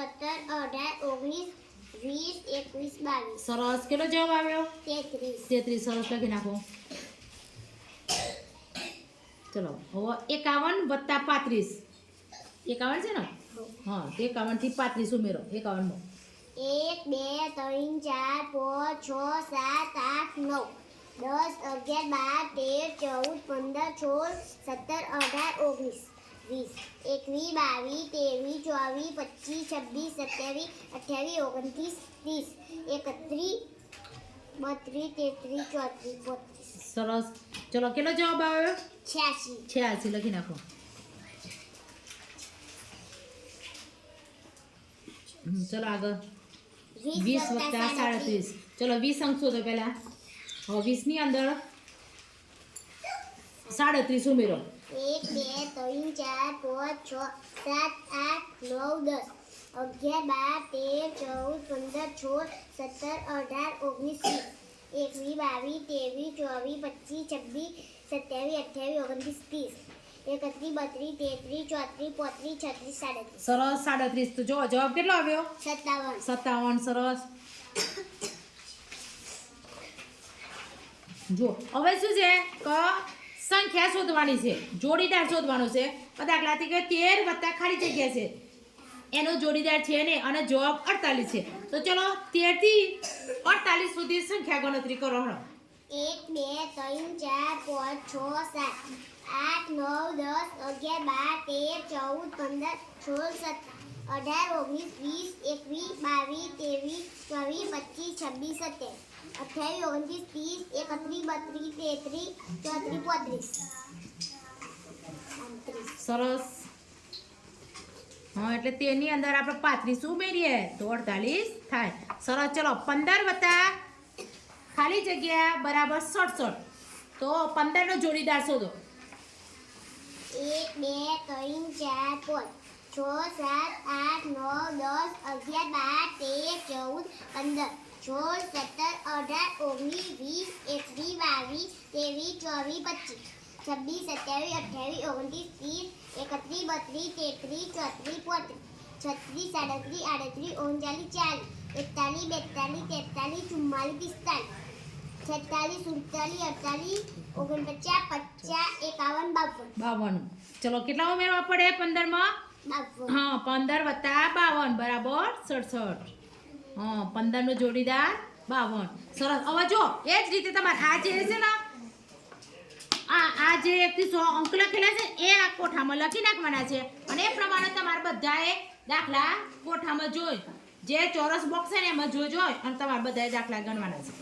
17 18 19 20 21 22 સરસ. કેટલો જવાબ આવ્યો? 33 33. સરસ, લખી નાખો. ચલો હવે 51 વત્તા 35. 51 છે ને? હા, તો 51 થી 35 ઉમેરો. 51 માં 1 2 3 4 5 6 7 8 9 10 11 12 13 14 15 16 17 18 19 20 21 22 23 24 25 27 28 29 30 31 32 33 34 35 સરસ. ચલો કેટલો જવાબ આવ્યો? 86 86. લખી નાખો. ચલો આગળ. 20 વત્તા 37. ચલો 20 અંક શોધો પહેલા. હવે 20 ની અંદર 37 ઉમેરો. 1 2 3 4 5 6 7 8 9 10 11 12 13 14 15 16 18 19 20 21 22 23 24 25 26 27 28 29 30 31 32 33 34 35 36 સરસ. 37. તો જો જવાબ કેટલો આવ્યો? 57 57. સરસ. જો હવે શું છે કે સંખ્યા શોધવાની છે, જોડીદાર શોધવાનો છે. દાખલાથી કે 13 વત્તા ખાલી જગ્યા છે, એનો જોડીદાર છે ને, અને જવાબ 48 છે. તો ચલો 13 થી 48 સુધી સંખ્યા ગણતરી કરો. હળો. 1 2 3 4 5 6 7 8 9 10 11 12 13 14 15 16 17 18 19 20 21 22 23 34 સરસ. હા, એટલે તેની અંદર આપણે 35 ઉમેરીએ તો 48 થાય. સરસ. ચલો 15 વત્તા ખાલી જગ્યા બરાબર 67. તો 15 નો જોડીદાર શોધો. 1 2 3 4 5 6 7 8 9 10 11 12 13 14 15 16 17 18 19 20 21 23 24 35 36 37 38 39 40 41 42 43 44 45 52. ચલો કેટલા ઉમેરવા પડે 15 માં? 52 હા, 15 વત્તા 52 બરાબર 67. હા, 15 નો જોડીદાર 52. સરસ. હવે જો એ જ રીતે તમારે આ જે છે ને, આ જે 1 થી 100 અંક લખેલા છે એ આ કોઠામાં લખી નાખવાના છે, અને એ પ્રમાણે તમારે બધાએ દાખલા કોઠામાં જોઈ, જે ચોરસ બોક્સ છે ને એમાં જોઈ અને તમારે બધાએ દાખલા ગણવાના છે.